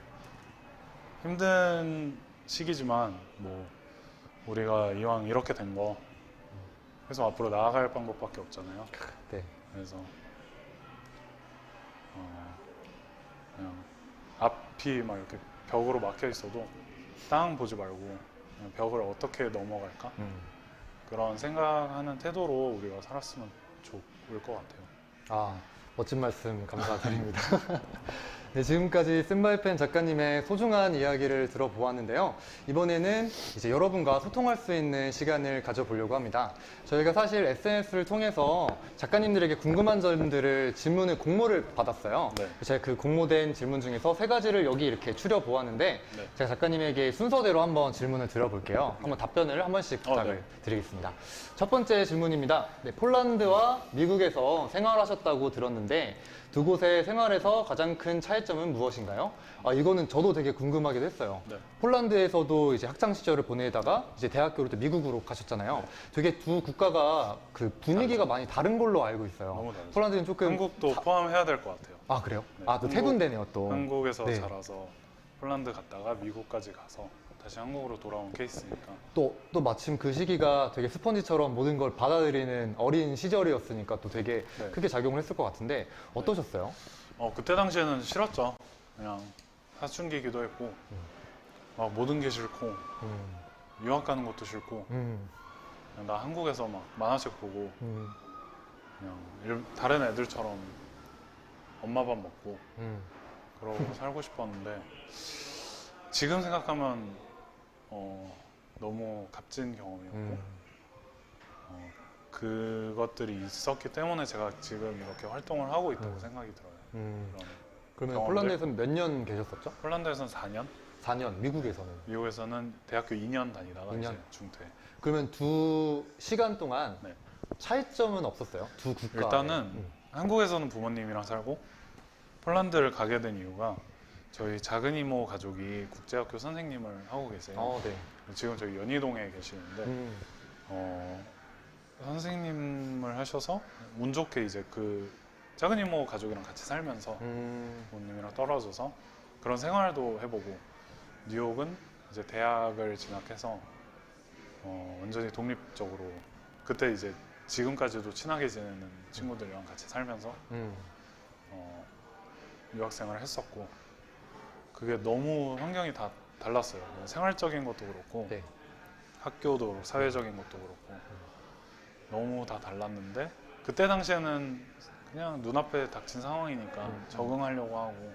힘든 시기지만 뭐 우리가 이왕 이렇게 된 거 계속 앞으로 나아갈 방법밖에 없잖아요. 네. 그래서 그냥 앞이 막 이렇게 벽으로 막혀 있어도 땅 보지 말고 그냥 벽을 어떻게 넘어갈까 그런 생각하는 태도로 우리가 살았으면 좋을 것 같아요. 아, 멋진 말씀 감사드립니다. 네, 지금까지 쓴바이펜 작가님의 소중한 이야기를 들어보았는데요. 이번에는 이제 여러분과 소통할 수 있는 시간을 가져보려고 합니다. 저희가 사실 SNS를 통해서 작가님들에게 궁금한 점들을 질문을 공모를 받았어요. 네. 제가 그 공모된 질문 중에서 3가지를 여기 이렇게 추려보았는데 네. 제가 작가님에게 순서대로 한번 질문을 드려볼게요. 한번 답변을 한 번씩 부탁을 네. 드리겠습니다. 첫 번째 질문입니다. 네, 폴란드와 미국에서 생활하셨다고 들었는데 두 곳의 생활에서 가장 큰 차이점은 무엇인가요? 아, 이거는 저도 되게 궁금하기도 했어요. 네. 폴란드에서도 이제 학창 시절을 보내다가 이제 대학교를 또 미국으로 가셨잖아요. 네. 되게 두 국가가 그 분위기가 많이 다른 걸로 알고 있어요. 너무 다르죠. 폴란드는 조금 한국도 포함해야 될 것 같아요. 아, 그래요? 네. 아, 또 세 군데네요, 또. 한국에서 네. 자라서 폴란드 갔다가 미국까지 가서 다시 한국으로 돌아온 케이스니까. 또 마침 그 시기가 되게 스펀지처럼 모든 걸 받아들이는 어린 시절이었으니까 또 되게 네. 크게 작용을 했을 것 같은데 어떠셨어요? 그때 당시에는 싫었죠. 그냥 사춘기기도 했고 막 모든 게 싫고 유학 가는 것도 싫고 그냥 나 한국에서 막 만화책 보고 그냥 다른 애들처럼 엄마 밥 먹고 그러고 살고 싶었는데 지금 생각하면 너무 값진 경험이었고 그것들이 있었기 때문에 제가 지금 이렇게 활동을 하고 있다고 생각이 들어요. 그런 그러면 경험들? 폴란드에서는 몇 년 계셨었죠? 폴란드에서는 4년, 4년, 미국에서는. 미국에서는 대학교 2년 다니다가 2년? 이제 중퇴. 그러면 두 시간 동안 네. 차이점은 없었어요? 두 국가. 일단은 한국에서는 부모님이랑 살고 폴란드를 가게 된 이유가 저희 작은 이모 가족이 국제학교 선생님을 하고 계세요. 네. 지금 저희 연희동에 계시는데 선생님을 하셔서 운 좋게 이제 그 작은 이모 가족이랑 같이 살면서 부모님이랑 떨어져서 그런 생활도 해보고 뉴욕은 이제 대학을 진학해서 완전히 독립적으로 그때 이제 지금까지도 친하게 지내는 친구들이랑 같이 살면서 유학생활을 했었고 그게 너무 환경이 다 달랐어요. 생활적인 것도 그렇고 네. 학교도 그렇고 사회적인 것도 그렇고 너무 다 달랐는데 그때 당시에는 그냥 눈앞에 닥친 상황이니까 적응하려고 하고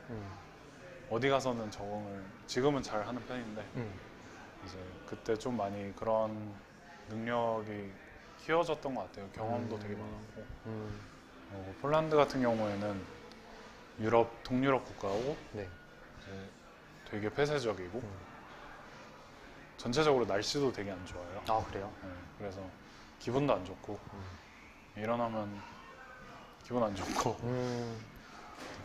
어디 가서는 적응을 지금은 잘 하는 편인데 이제 그때 좀 많이 그런 능력이 키워졌던 것 같아요. 경험도 되게 많았고 폴란드 같은 경우에는 유럽 동유럽 국가고 네. 이제 되게 폐쇄적이고 전체적으로 날씨도 되게 안 좋아요. 아, 그래요? 네, 그래서 기분도 안 좋고 일어나면 기분 안 좋고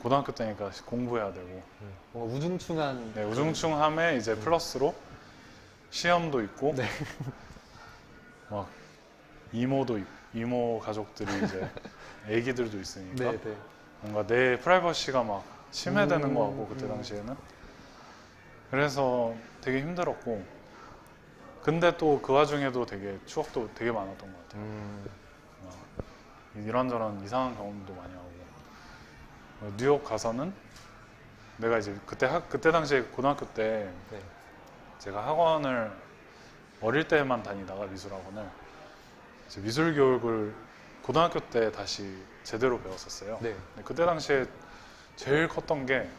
고등학교 때니까 공부해야 되고 뭔가 우중충한. 네, 우중충함에 이제 플러스로 시험도 있고 네. 막 이모 가족들이 이제 애기들도 있으니까 네, 네. 뭔가 내 프라이버시가 막 침해되는 것 같고 그때 당시에는 그래서 되게 힘들었고 근데 또 그 와중에도 되게 추억도 되게 많았던 것 같아요. 이런저런 이상한 경험도 많이 하고 뉴욕 가서는 내가 이제 그때 당시에 고등학교 때 네. 제가 학원을 어릴 때만 다니다가 미술학원을 이제 미술 교육을 고등학교 때 다시 제대로 배웠었어요. 네. 근데 그때 당시에 제일 컸던 게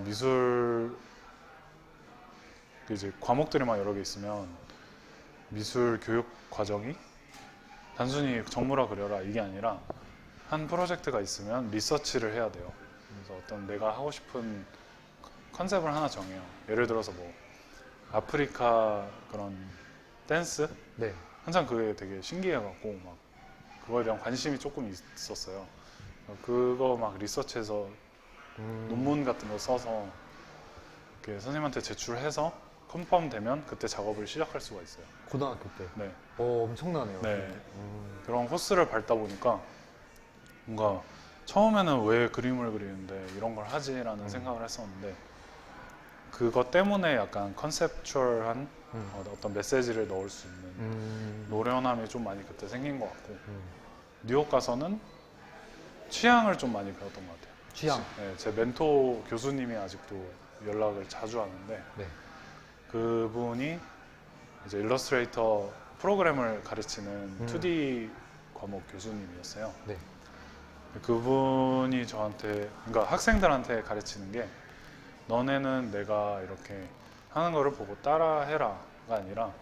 미술 이제 과목들이 막 여러 개 있으면 미술 교육 과정이 단순히 정물화 그려라 이게 아니라 한 프로젝트가 있으면 리서치를 해야 돼요. 그래서 어떤 내가 하고 싶은 컨셉을 하나 정해요. 예를 들어서 뭐 아프리카 그런 댄스 네. 항상 그게 되게 신기해갖고 막 그거에 대한 관심이 조금 있었어요. 그거 막 리서치해서 논문 같은 거 써서 이렇게 선생님한테 제출해서 컨펌 되면 그때 작업을 시작할 수가 있어요. 고등학교 때. 네. 엄청나네요. 네. 그런 코스를 밟다 보니까 뭔가 처음에는 왜 그림을 그리는데 이런 걸 하지라는 생각을 했었는데 그것 때문에 약간 컨셉추얼한 어떤 메시지를 넣을 수 있는 노련함이 좀 많이 그때 생긴 것 같고 뉴욕 가서는 취향을 좀 많이 배웠던 것 같아요. 취향. 네, 제 멘토 교수님이 아직도 연락을 자주 하는데 네. 그분이 이제 일러스트레이터 프로그램을 가르치는 2D 과목 교수님이었어요. 네. 그분이 저한테, 그러니까 학생들한테 가르치는 게 너네는 내가 이렇게 하는 거를 보고 따라해라가 아니라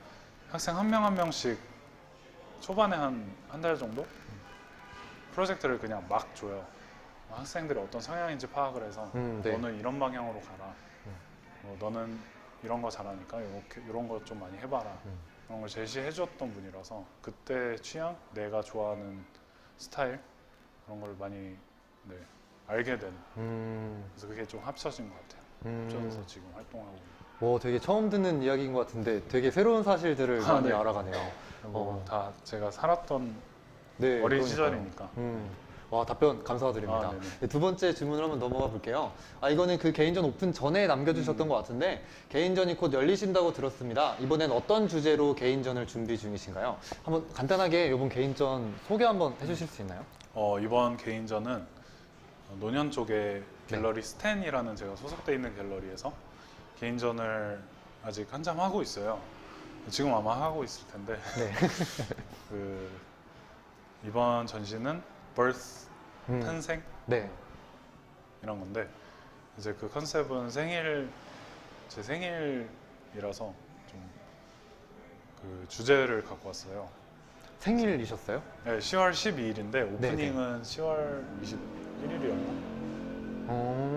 학생 한 명 한 명씩 초반에 한 달 정도 프로젝트를 그냥 막 줘요. 학생들이 어떤 성향인지 파악을 해서 네. 너는 이런 방향으로 가라. 너는 이런 거 잘하니까 이런 거 좀 많이 해봐라. 그런 걸 제시해 줬던 분이라서 그때 취향, 내가 좋아하는 스타일 그런 걸 많이 네, 알게 된. 그래서 그게 좀 합쳐진 것 같아요. 합쳐져서 지금 활동하고 있는. 되게 처음 듣는 이야기인 것 같은데 되게 새로운 사실들을 많이 네. 알아가네요. 다 제가 살았던 네, 어린 그러니까요. 시절이니까. 와, 답변 감사드립니다. 네네. 네, 두 번째 질문을 한번 넘어가 볼게요. 이거는 그 개인전 오픈 전에 남겨주셨던 것 같은데 개인전이 곧 열리신다고 들었습니다. 이번엔 어떤 주제로 개인전을 준비 중이신가요? 한번 간단하게 이번 개인전 소개 한번 해주실 수 있나요? 이번 개인전은 노년 쪽에 갤러리 스탠이라는 제가 소속돼 있는 갤러리에서 개인전을 아직 한참 하고 있어요. 지금 아마 하고 있을 텐데 네. 이번 전시는 birth, 탄생 네. 이런 건데 이제 그 컨셉은 제 생일이라서 좀 그 주제를 갖고 왔어요. 생일이셨어요? 네, 10월 12일인데 오프닝은 10월 21일이었나?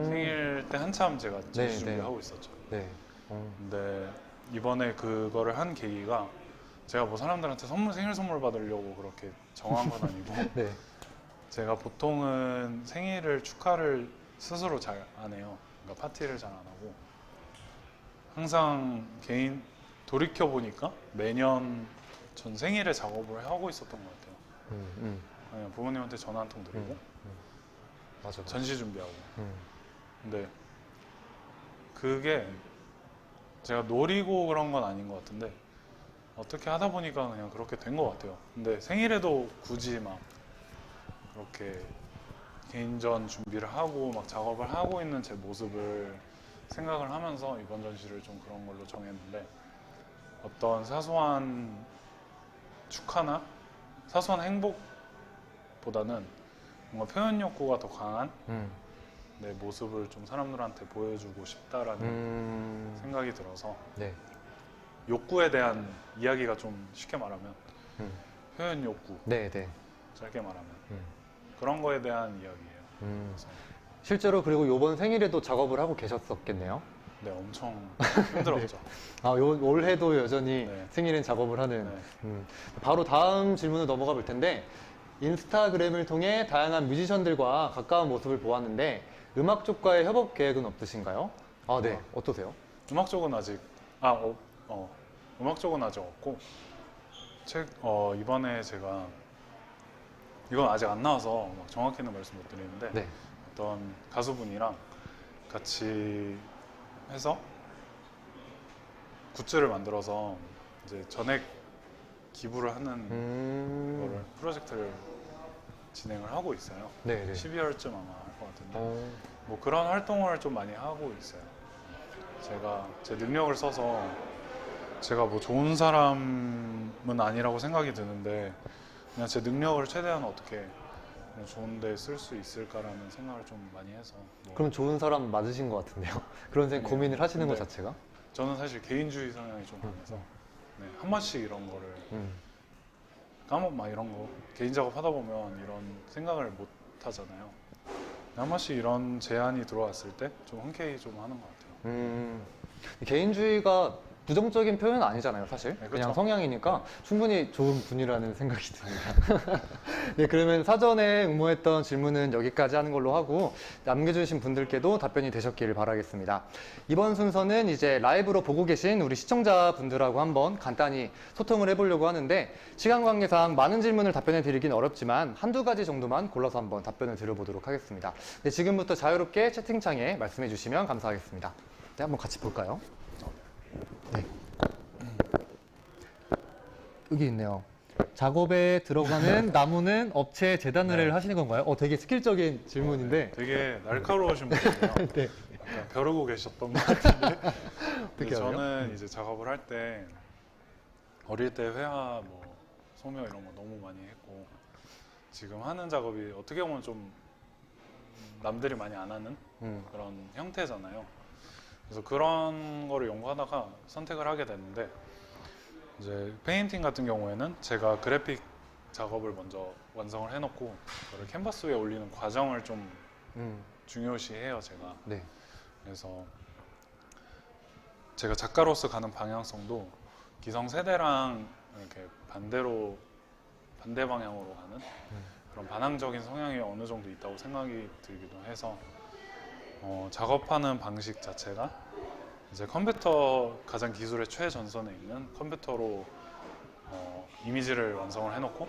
생일 때 한참 제가 전시 준비하고 있었죠. 네. 근데 이번에 그거를 한 계기가 제가 뭐 사람들한테 생일 선물 받으려고 그렇게 정한 건 아니고 네. 제가 보통은 생일을 축하를 스스로 잘 안 해요. 그러니까 파티를 잘 안 하고 항상 돌이켜 보니까 매년 전 생일에 작업을 하고 있었던 것 같아요. 그냥 부모님한테 전화 한 통 드리고 맞아. 전시 준비하고. 근데 그게 제가 노리고 그런 건 아닌 것 같은데 어떻게 하다 보니까 그냥 그렇게 된 것 같아요. 근데 생일에도 굳이 막 그렇게 개인전 준비를 하고 막 작업을 하고 있는 제 모습을 생각을 하면서 이번 전시를 좀 그런 걸로 정했는데 어떤 사소한 축하나 사소한 행복보다는 뭔가 표현 욕구가 더 강한 내 모습을 좀 사람들한테 보여주고 싶다라는 생각이 들어서 네. 욕구에 대한 이야기가 좀 쉽게 말하면 표현 욕구, 네, 네. 짧게 말하면 그런 거에 대한 이야기예요. 그래서 실제로 그리고 이번 생일에도 작업을 하고 계셨었겠네요. 네, 엄청 힘들었죠. 올해도 여전히 네. 생일엔 작업을 하는. 네. 바로 다음 질문을 넘어가 볼 텐데 인스타그램을 통해 다양한 뮤지션들과 가까운 모습을 보았는데 음악 쪽과의 협업 계획은 없으신가요? 네. 어떠세요? 음악 쪽은 아직 음악 쪽은 아직 없고 이번에 제가 이건 아직 안 나와서 막 정확히는 말씀 못 드리는데 네. 어떤 가수분이랑 같이 해서 굿즈를 만들어서 이제 전액 기부를 하는 거를 프로젝트를 진행을 하고 있어요. 네, 네. 12월쯤 아마 할 것 같은데 뭐 그런 활동을 좀 많이 하고 있어요. 제가 제 능력을 써서 제가 뭐 좋은 사람은 아니라고 생각이 드는데 그냥 제 능력을 최대한 어떻게 좋은 데 쓸 수 있을까라는 생각을 좀 많이 해서 그럼 좋은 사람 맞으신 것 같은데요? 그런 고민을 하시는 것 근데 자체가? 저는 사실 개인주의 성향이 좀 강해서 한 번씩 이런 거를 막 이런 거 개인 작업 하다 보면 이런 생각을 못 하잖아요. 한 번씩 이런 제안이 들어왔을 때 좀 흔쾌히 좀 하는 것 같아요. 개인주의가 부정적인 표현은 아니잖아요, 사실. 네, 그냥 그쵸. 성향이니까 충분히 좋은 분이라는 생각이 듭니다. 네, 그러면 사전에 응모했던 질문은 여기까지 하는 걸로 하고 남겨주신 분들께도 답변이 되셨기를 바라겠습니다. 이번 순서는 이제 라이브로 보고 계신 우리 시청자분들하고 한번 간단히 소통을 해보려고 하는데 시간 관계상 많은 질문을 답변해 드리긴 어렵지만 한두 가지 정도만 골라서 한번 답변을 드려보도록 하겠습니다. 네, 지금부터 자유롭게 채팅창에 말씀해 주시면 감사하겠습니다. 네, 한번 같이 볼까요? 네. 여기 있네요. 작업에 들어가는 나무는 업체 재단을 네. 하시는 건가요? 되게 스킬적인 질문인데. 되게 날카로우신 분이에요. 네. 약간 벼르고 계셨던 것 같은데. 어떻게 근데 알아요? 저는 이제 작업을 할 때 어릴 때 회화, 뭐 소묘 이런 거 너무 많이 했고 지금 하는 작업이 어떻게 보면 좀 남들이 많이 안 하는 그런 형태잖아요. 그래서 그런 거를 연구하다가 선택을 하게 됐는데 이제 페인팅 같은 경우에는 제가 그래픽 작업을 먼저 완성을 해놓고 그걸 캔버스 위에 올리는 과정을 좀 중요시해요, 제가. 네. 그래서 제가 작가로서 가는 방향성도 기성세대랑 이렇게 반대 방향으로 가는 그런 반항적인 성향이 어느 정도 있다고 생각이 들기도 해서 작업하는 방식 자체가 이제 컴퓨터 가장 기술의 최전선에 있는 컴퓨터로 이미지를 완성을 해놓고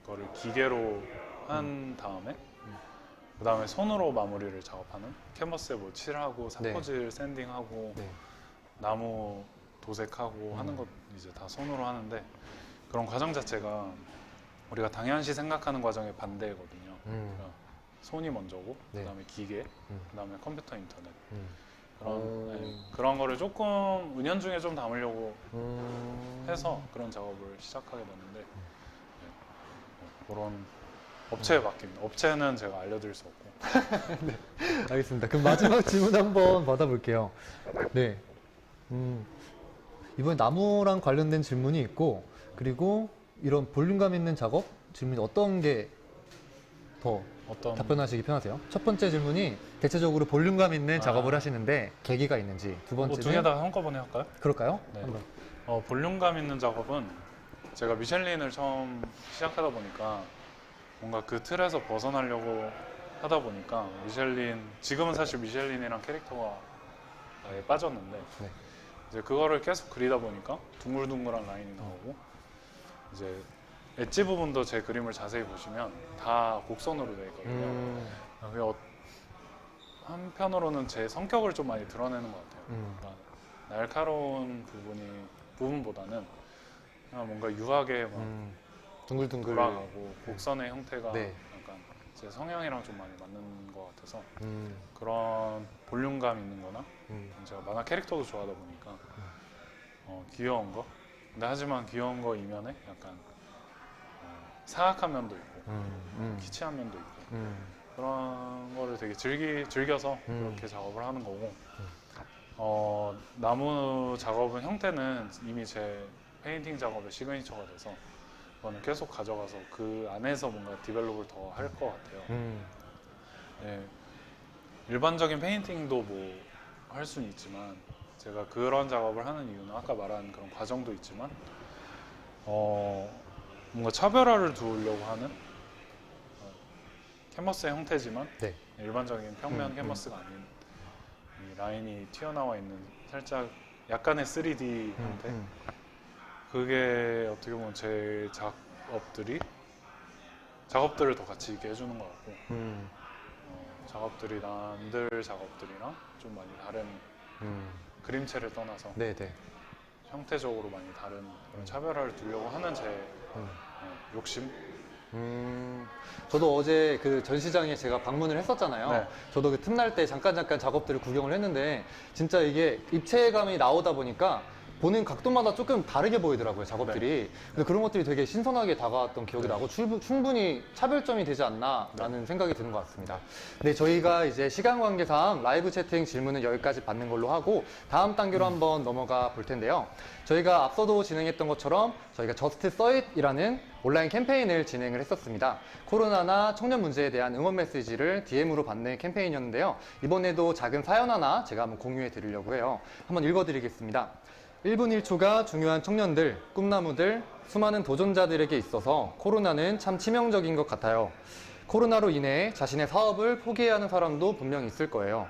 그거를 기계로 한 다음에 그 다음에 손으로 마무리를 작업하는 캔버스에 뭐 칠하고 사포질 샌딩하고 네. 나무 도색하고 하는 것 이제 다 손으로 하는데 그런 과정 자체가 우리가 당연시 생각하는 과정의 반대거든요. 그러니까 손이 먼저고 네. 그다음에 기계, 그다음에 컴퓨터 인터넷 오. 그런 거를 조금 은연중에 좀 담으려고 해서 그런 작업을 시작하게 됐는데 그런 업체에 맡깁니다. 업체는 제가 알려드릴 수 없고. 네. 알겠습니다. 그럼 마지막 질문 한번 받아볼게요. 네. 이번에 나무랑 관련된 질문이 있고 그리고 이런 볼륨감 있는 작업 질문이 어떤 게 더 어떤 답변하시기 편하세요? 첫 번째 질문이 대체적으로 볼륨감 있는 작업을 하시는데 계기가 있는지, 두 번째는 두 개 다 한꺼번에 할까요? 그럴까요? 네. 한번. 볼륨감 있는 작업은 제가 미셸린을 처음 시작하다 보니까 뭔가 그 틀에서 벗어나려고 하다 보니까 미셸린, 지금은 사실 미셸린이랑 캐릭터가 아예 빠졌는데 네. 이제 그거를 계속 그리다 보니까 둥글둥글한 라인이 나오고 이제 엣지 부분도 제 그림을 자세히 보시면 다 곡선으로 되어 있거든요. 그게 한편으로는 제 성격을 좀 많이 드러내는 것 같아요. 그러니까 날카로운 부분보다는 그냥 뭔가 유하게 막 둥글둥글 돌아가고 곡선의 형태가 네. 약간 제 성향이랑 좀 많이 맞는 것 같아서 음, 그런 볼륨감 있는 거나 제가 만화 캐릭터도 좋아하다 보니까 귀여운 거 근데 하지만 귀여운 거 이면에 약간 사악한 면도 있고 키치한 면도 있고 그런 거를 되게 즐겨서 그렇게 작업을 하는 거고 나무 작업은 형태는 이미 제 페인팅 작업의 시그니처가 돼서 그거는 계속 가져가서 그 안에서 뭔가 디벨롭을 더 할 것 같아요. 네, 일반적인 페인팅도 뭐 할 수는 있지만 제가 그런 작업을 하는 이유는 아까 말한 그런 과정도 있지만 뭔가 차별화를 두려고 하는 캔버스의 형태지만 네. 일반적인 평면 캔버스가 아닌 이 라인이 튀어나와 있는 살짝 약간의 3D 형태 그게 어떻게 보면 제 작업들을 더 가치 있게 해주는 것 같고 작업들이 남들 작업들이랑 좀 많이 다른 그림체를 떠나서 네네. 형태적으로 많이 다른 그런 차별화를 두려고 하는 제 욕심? 저도 어제 그 전시장에 제가 방문을 했었잖아요. 네. 저도 그 틈날 때 잠깐 작업들을 구경을 했는데 진짜 이게 입체감이 나오다 보니까 보는 각도마다 조금 다르게 보이더라고요, 작업들이. 근데 그런 것들이 되게 신선하게 다가왔던 기억이 나고 충분히 차별점이 되지 않나라는 생각이 드는 것 같습니다. 네, 저희가 이제 시간 관계상 라이브 채팅 질문은 여기까지 받는 걸로 하고 다음 단계로 한번 넘어가 볼 텐데요. 저희가 앞서도 진행했던 것처럼 저희가 저스트 서잇이라는 온라인 캠페인을 진행을 했었습니다. 코로나나 청년 문제에 대한 응원 메시지를 DM으로 받는 캠페인이었는데요. 이번에도 작은 사연 하나 제가 한번 공유해 드리려고 해요. 한번 읽어 드리겠습니다. 1분 1초가 중요한 청년들, 꿈나무들, 수많은 도전자들에게 있어서 코로나는 참 치명적인 것 같아요. 코로나로 인해 자신의 사업을 포기해야 하는 사람도 분명 있을 거예요.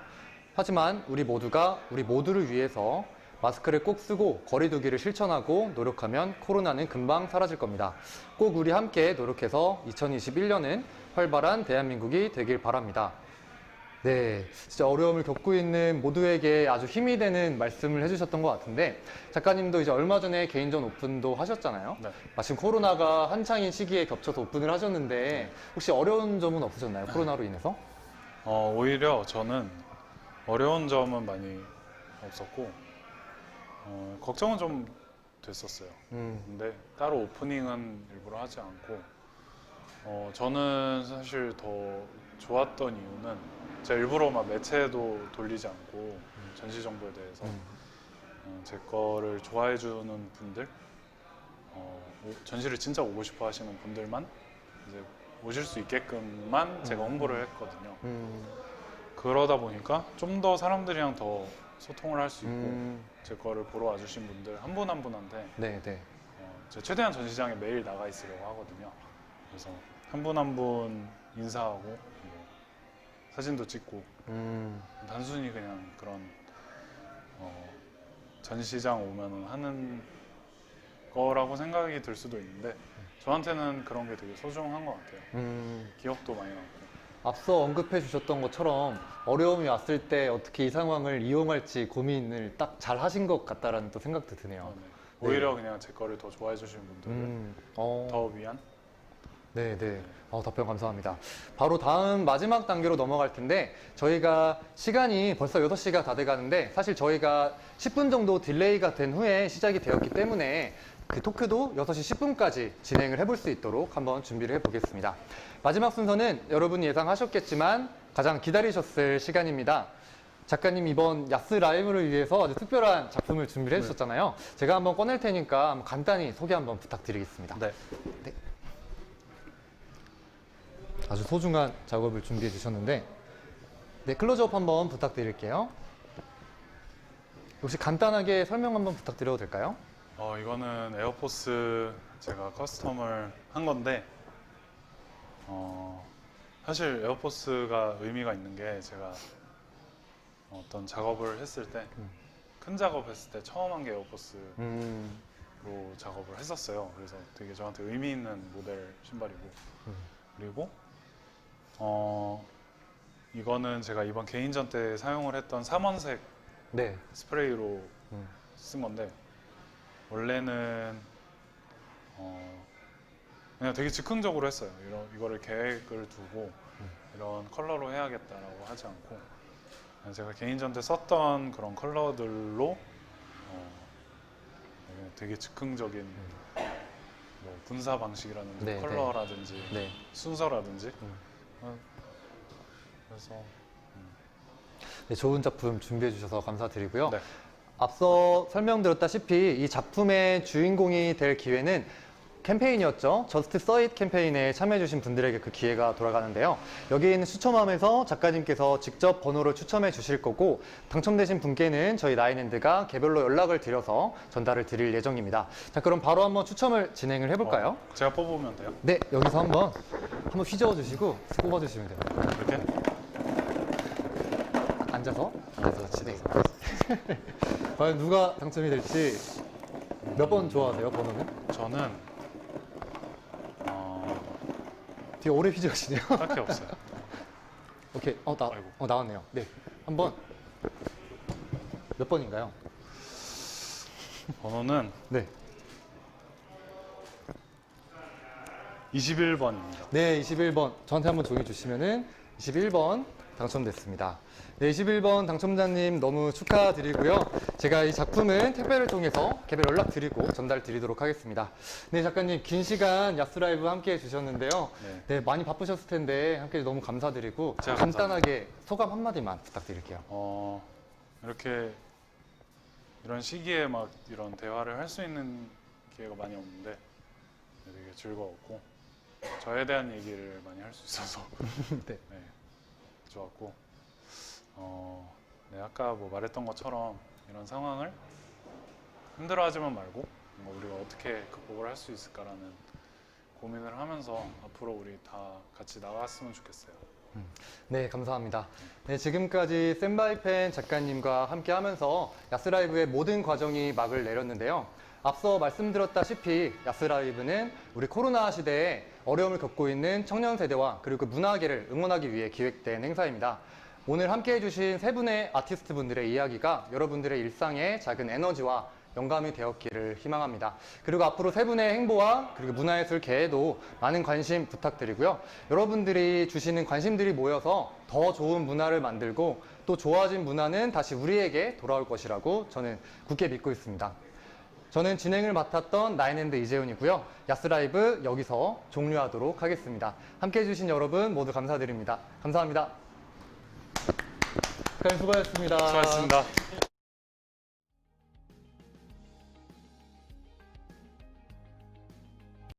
하지만 우리 모두가 우리 모두를 위해서 마스크를 꼭 쓰고 거리 두기를 실천하고 노력하면 코로나는 금방 사라질 겁니다. 꼭 우리 함께 노력해서 2021년은 활발한 대한민국이 되길 바랍니다. 네, 진짜 어려움을 겪고 있는 모두에게 아주 힘이 되는 말씀을 해주셨던 것 같은데 작가님도 이제 얼마 전에 개인전 오픈도 하셨잖아요. 네. 마침 코로나가 한창인 시기에 겹쳐서 오픈을 하셨는데 혹시 어려운 점은 없으셨나요? 코로나로 인해서? 오히려 저는 어려운 점은 많이 없었고 걱정은 좀 됐었어요. 근데 따로 오프닝은 일부러 하지 않고 저는 사실 더 좋았던 이유는 제가 일부러 막 매체도 돌리지 않고 전시 정보에 대해서 제 거를 좋아해 주는 분들 전시를 진짜 오고 싶어 하시는 분들만 이제 오실 수 있게끔만 제가 홍보를 했거든요. 그러다 보니까 좀 더 사람들이랑 더 소통을 할 수 있고 제 거를 보러 와주신 분들 한 분 한 분한테 네, 네. 제가 최대한 전시장에 매일 나가 있으려고 하거든요. 그래서 한 분 한 분 인사하고 뭐 사진도 찍고 단순히 그냥 그런 전시장 오면은 하는 거라고 생각이 들 수도 있는데 저한테는 그런 게 되게 소중한 것 같아요. 기억도 많이 나고. 앞서 언급해 주셨던 것처럼 어려움이 왔을 때 어떻게 이 상황을 이용할지 고민을 딱 잘 하신 것 같다라는 또 생각도 드네요. 네. 오히려 그냥 제 거를 더 좋아해 주시는 분들을 더 위한. 네, 네. 답변 감사합니다. 바로 다음 마지막 단계로 넘어갈 텐데 저희가 시간이 벌써 6시가 다 돼가는데 사실 저희가 10분 정도 딜레이가 된 후에 시작이 되었기 때문에 그 토크도 6시 10분까지 진행을 해볼 수 있도록 한번 준비를 해보겠습니다. 마지막 순서는 여러분이 예상하셨겠지만 가장 기다리셨을 시간입니다. 작가님 이번 야스 라이브를 위해서 아주 특별한 작품을 준비를 해주셨잖아요. 제가 한번 꺼낼 테니까 한번 간단히 소개 한번 부탁드리겠습니다. 네. 네. 아주 소중한 작업을 준비해 주셨는데 네, 클로즈업 한번 부탁드릴게요. 혹시 간단하게 설명 한번 부탁드려도 될까요? 이거는 에어포스 제가 커스텀을 한 건데 사실 에어포스가 의미가 있는 게 제가 어떤 작업을 했을 때 큰 작업 했을 때 처음 한 게 에어포스로 작업을 했었어요. 그래서 되게 저한테 의미 있는 모델 신발이고 그리고 이거는 제가 이번 개인전 때 사용을 했던 삼원색 네. 스프레이로 쓴 건데 원래는 그냥 되게 즉흥적으로 했어요. 이거를 계획을 두고 이런 컬러로 해야겠다라고 하지 않고 그냥 제가 개인전 때 썼던 그런 컬러들로 되게 즉흥적인 뭐 분사 방식이라든지 네, 컬러라든지 네. 순서라든지 그래서 네, 좋은 작품 준비해 주셔서 감사드리고요. 네. 앞서 설명드렸다시피 이 작품의 주인공이 될 기회는 캠페인이었죠. 저스트 서잇 캠페인에 참여해주신 분들에게 그 기회가 돌아가는데요. 여기에 있는 추첨함에서 작가님께서 직접 번호를 추첨해 주실 거고 당첨되신 분께는 저희 나인핸드가 개별로 연락을 드려서 전달을 드릴 예정입니다. 자, 그럼 바로 한번 추첨을 진행을 해볼까요? 제가 뽑으면 돼요? 네, 여기서 한번 휘저어 주시고 뽑아주시면 됩니다. 이렇게? 앉아서 진행. 과연 누가 당첨이 될지 몇 번 좋아하세요, 번호는? 저는 되게 오래 휘저으시네요. 딱히 없어요. 오케이, 나왔네요. 네, 한번 몇 번인가요? 번호는 네, 21번입니다. 네, 21번. 저한테 한번 종이 주시면은 21번 당첨됐습니다. 네, 21번 당첨자님 너무 축하드리고요. 제가 이 작품은 택배를 통해서 개별 연락 드리고 전달 드리도록 하겠습니다. 네, 작가님 긴 시간 야스라이브 함께 해주셨는데요. 네, 많이 바쁘셨을 텐데 함께 너무 감사드리고 제가 간단하게 소감 한마디만 부탁드릴게요. 이렇게 이런 시기에 막 이런 대화를 할 수 있는 기회가 많이 없는데 되게 즐거웠고 저에 대한 얘기를 많이 할 수 있어서 네. 네, 좋았고 네, 아까 뭐 말했던 것처럼 이런 상황을 힘들어하지만 말고 뭔가 우리가 어떻게 극복을 할 수 있을까라는 고민을 하면서 앞으로 우리 다 같이 나갔으면 좋겠어요. 네, 감사합니다. 네, 지금까지 센바이펜 작가님과 함께 하면서 야스라이브의 모든 과정이 막을 내렸는데요. 앞서 말씀드렸다시피 야스라이브는 우리 코로나 시대에 어려움을 겪고 있는 청년 세대와 그리고 그 문화계를 응원하기 위해 기획된 행사입니다. 오늘 함께 해주신 세 분의 아티스트 분들의 이야기가 여러분들의 일상에 작은 에너지와 영감이 되었기를 희망합니다. 그리고 앞으로 세 분의 행보와 그리고 문화예술계에도 많은 관심 부탁드리고요. 여러분들이 주시는 관심들이 모여서 더 좋은 문화를 만들고 또 좋아진 문화는 다시 우리에게 돌아올 것이라고 저는 굳게 믿고 있습니다. 저는 진행을 맡았던 나인앤드 이재훈이고요. 야스라이브 여기서 종료하도록 하겠습니다. 함께 해주신 여러분 모두 감사드립니다. 감사합니다. 수고하셨습니다. 수고하셨습니다.